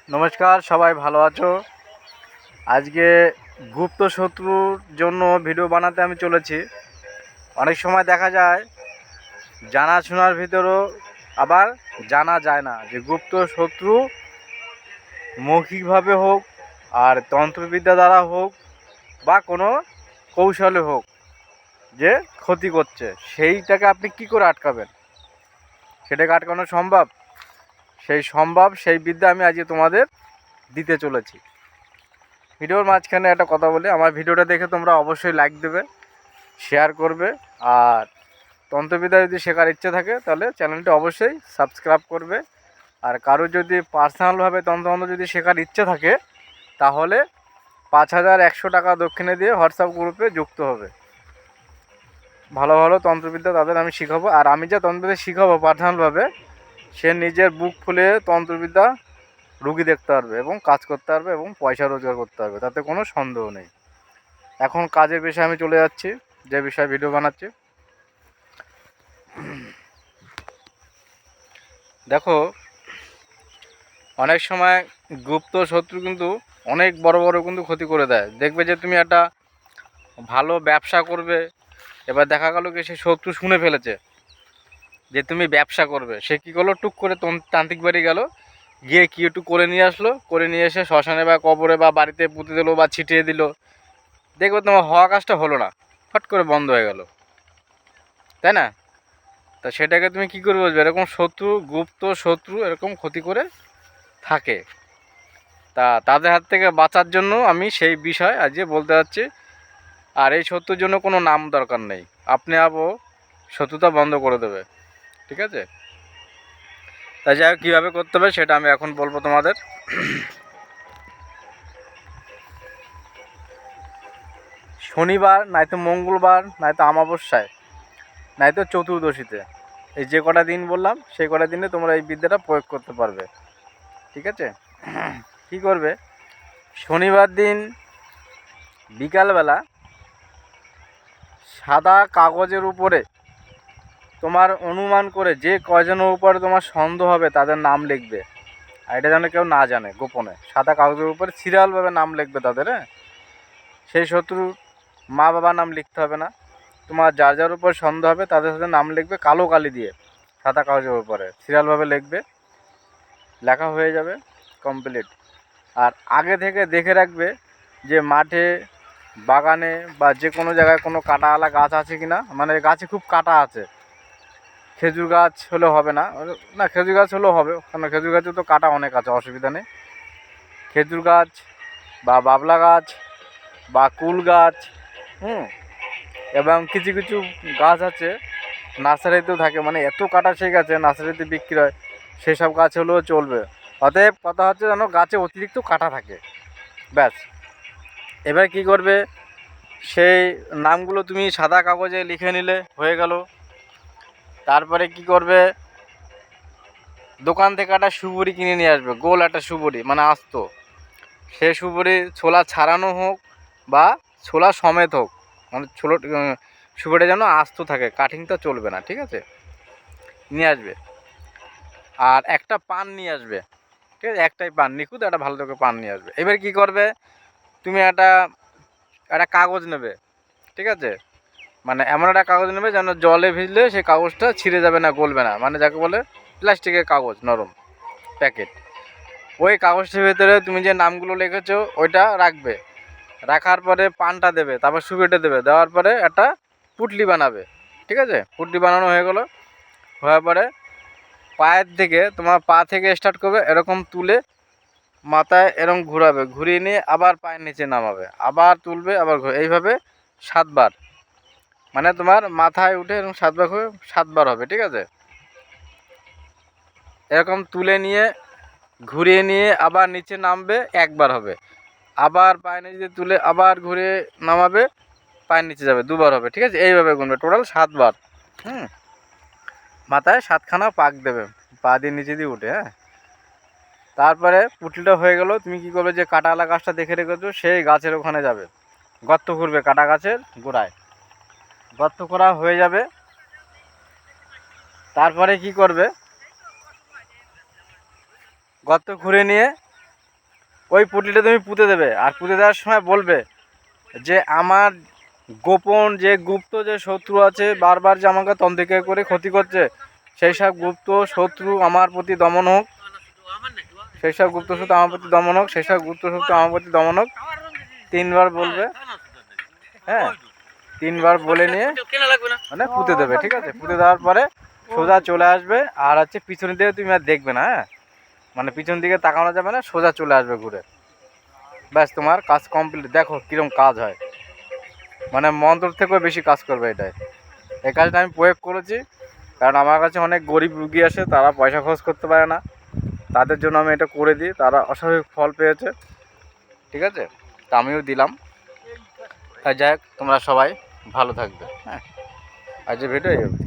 নমস্কার, সবাই ভালো আছো? আজকে গুপ্ত শত্রুর জন্য ভিডিও বানাতে আমি চলেছি। অনেক সময় দেখা যায় জানাশোনার ভিতরেও আবার জানা যায় না যে গুপ্ত শত্রু মৌখিকভাবে হোক আর তন্ত্রবিদ্যা দ্বারা হোক বা কোনো কৌশলে হোক যে ক্ষতি করছে, সেইটাকে আপনি কি করে আটকাবেন? সেটাকে আটকানো সম্ভব? সেই বিদ্যা আমি আজকে তোমাদের দিতে চলেছি। ভিডিওর মাঝখানে একটা কথা বলি, আমার ভিডিওটা দেখে তোমরা অবশ্যই লাইক দেবে, শেয়ার করবে, আর তন্ত্রবিদ্যা যদি শেখার ইচ্ছে থাকে তাহলে চ্যানেলটি অবশ্যই সাবস্ক্রাইব করবে। আর কারো যদি পার্সোনালভাবে তন্ত্রমন্ত্র যদি শেখার ইচ্ছে থাকে তাহলে 5100 টাকা দক্ষিণে দিয়ে হোয়াটসঅ্যাপ গ্রুপে যুক্ত হবে। ভালো ভালো তন্ত্রবিদ্যা তাদের আমি শেখাবো, আর আমি যা তন্ত্রবিদ্যা শেখাবো পার্সোনালভাবে, সে নিজের বুক ফুলে তন্ত্রবিদ্যা রুগী দেখতে পারবে এবং কাজ করতে পারবে এবং পয়সা রোজগার করতে পারবে, তাতে কোনো সন্দেহ নেই। এখন কাজের বিষয়ে আমি চলে যাচ্ছি, যে বিষয়ে ভিডিও বানাচ্ছি। দেখো, অনেক সময় গুপ্ত শত্রু কিন্তু অনেক বড় বড় কিন্তু ক্ষতি করে দেয়। দেখবে যে তুমি একটা ভালো ব্যবসা করবে, এবার দেখা গেল কি সে শত্রু শুনে ফেলেছে যে তুমি ব্যবসা করবে। সে কী করলো, টুক করে তান্ত্রিক বাড়ি গেল, গিয়ে কি একটু করে নিয়ে আসলো, করে নিয়ে এসে শ্মশানে বা কবরে বা বাড়িতে পুঁতে দিল বা ছিটিয়ে দিল। দেখবে তোমার হওয়া কাজটা হলো না, ফট করে বন্ধ হয়ে গেল, তাই না? তা সেটাকে তুমি কী করে বুঝবে? এরকম শত্রু, গুপ্ত শত্রু এরকম ক্ষতি করে থাকে। তাদের হাত থেকে বাঁচার জন্য আমি সেই বিষয় আজকে বলতে যাচ্ছি। আর এই শত্রুর জন্য কোনো নাম দরকার নেই, আপনি আপও শত্রুতা বন্ধ করে দেবে, ঠিক আছে? তাই যাই হোক, কীভাবে করতে হবে সেটা আমি এখন বলবো তোমাদের। শনিবার, নয়তো মঙ্গলবার, নয়তো অমাবস্যায়, নয়তো চতুর্দশীতে, এই যে কটা দিন বললাম সেই কটা দিনে তোমরা এই বিদ্যাটা প্রয়োগ করতে পারবে, ঠিক আছে? কী করবে, শনিবার দিন বিকালবেলা সাদা কাগজের উপরে তোমার অনুমান করে যে কয়জনের উপরে তোমার সন্দেহ হবে তাদের নাম লিখবে। আর এটা যেন কেউ না জানে, গোপনে সাদা কাগজের উপরে সিরিয়ালভাবে নাম লিখবে তাদের। হ্যাঁ, সেই শত্রুর মা বাবার নাম লিখতে হবে না, তোমার যার যার উপর সন্দেহ হবে তাদের সাথে নাম লিখবে কালো কালি দিয়ে, সাদা কাগজের উপরে সিরিয়ালভাবে লিখবে। লেখা হয়ে যাবে কমপ্লিট। আর আগে থেকে দেখে রাখবে যে মাঠে, বাগানে বা যে কোনো জায়গায় কোনো কাঁটাওয়ালা গাছ আছে কি না, মানে গাছে খুব কাঁটা আছে। খেজুর গাছ হলেও হবে না, না খেজুর গাছ হলেও হবে, কারণ খেজুর গাছে তো কাঁটা অনেক আছে, অসুবিধা নেই। খেজুর গাছ বা বাবলা গাছ বা কুল গাছ, এবং কিছু কিছু গাছ আছে নার্সারিতেও থাকে, মানে এত কাঁটা সেই গাছে নার্সারিতে বিক্রি হয়, সেসব গাছ হলেও চলবে। অতএব কথা হচ্ছে যেন গাছে অতিরিক্ত কাঁটা থাকে, ব্যাস। এবার কি করবে, সেই নামগুলো তুমি সাদা কাগজে লিখে নিলে, হয়ে গেল। তারপরে কি করবে, দোকান থেকে একটা সুপুরি কিনে নিয়ে আসবে, গোল একটা সুপুরি, মানে আস্ত। সে সুপুরি ছোলা ছাড়ানো হোক বা ছোলা সমেত হোক, মানে সুপুরিটা যেন আস্ত থাকে, কাটিংটা চলবে না, ঠিক আছে? নিয়ে আসবে। আর একটা পান নিয়ে আসবে, ঠিক আছে? একটাই পান, নিখুঁত একটা ভালো থেকে পান নিয়ে আসবে। এবার কি করবে, তুমি একটা একটা কাগজ নেবে, ঠিক আছে? মানে এমন একটা কাগজ নেবে যেন জলে ভিজলে সেই কাগজটা ছিঁড়ে যাবে না, গলবে না, মানে যাকে বলে প্লাস্টিকের কাগজ, নরম প্যাকেট। ওই কাগজটির ভেতরে তুমি যে নামগুলো লিখেছো ওইটা রাখবে। রাখার পরে পানটা দেবে, তারপর সুবিটা দেবে, দেওয়ার পরে একটা পুটলি বানাবে, ঠিক আছে? পুটলি বানানো হয়ে গেলো, হওয়ার পরে পায়ের থেকে, তোমার পা থেকে স্টার্ট করবে, এরকম তুলে মাথায় এরকম ঘোরাবে, ঘুরিয়ে নিয়ে আবার পায়ের নিচে নামাবে, আবার তুলবে, আবার এইভাবে 7বার, মানে তোমার মাথায় উঠে এরকম 7বার হবে, 7বার হবে, ঠিক আছে? এরকম তুলে নিয়ে ঘুরিয়ে নিয়ে আবার নিচে নামবে, একবার হবে। আবার পায়ের নিচে তুলে আবার ঘুরে নামাবে, পায়ের নিচে যাবে, 2বার হবে, ঠিক আছে? এইভাবে গুনবে টোটাল 7বার। মাথায় 7খানা পাক দেবে, পা দিয়ে নিচে দিয়ে উঠে। হ্যাঁ, তারপরে পুটলিটা হয়ে গেল, তুমি কি করবে, যে কাঁটাওয়ালা গাছটা দেখে রেখেছো সেই গাছের ওখানে যাবে, গর্ত করবে কাঁটা গাছের গোড়ায়, গর্ত করা হয়ে যাবে। তারপরে কি করবে, গর্ত খুঁড়ে নিয়ে ওই পুঁটলিটা তুমি পুঁতে দেবে, আর পুঁতে দেওয়ার সময় বলবে যে আমার গোপন যে গুপ্ত যে শত্রু আছে, বারবার যে আমাকে তন্ত্রিকা করে ক্ষতি করছে, সেই সব গুপ্ত শত্রু আমার প্রতি দমন হোক, সেই সব গুপ্ত শত্রু আমার প্রতি দমন হোক, সেই সব গুপ্ত শত্রু আমার প্রতি দমন হোক। 3 বার বলবে, হ্যাঁ 3 বার বলে নিয়ে মানে পুঁতে দেবে, ঠিক আছে? পুঁতে দেওয়ার পরে সোজা চলে আসবে, আর হচ্ছে পিছনের দিকে তুমি আর দেখবে না, হ্যাঁ মানে পিছন দিকে তাকানো যাবে না, সোজা চলে আসবে ঘুরে। ব্যাস, তোমার কাজ কমপ্লিট। দেখো কীরকম কাজ হয়, মানে মন্ত্র থেকেও বেশি কাজ করবে এটাই। এই কাজটা আমি প্রয়োগ করেছি, কারণ আমার কাছে অনেক গরিব রুগী আসে, তারা পয়সা খরচ করতে পারে না, তাদের জন্য আমি এটা করে দিই, তারা অস্বাভাবিক ফল পেয়েছে, ঠিক আছে? তা আমিও দিলাম। তাই যাই হোক, তোমরা সবাই ভালো থাকবে, হ্যাঁ। আজ ভিডিও এই অবধি।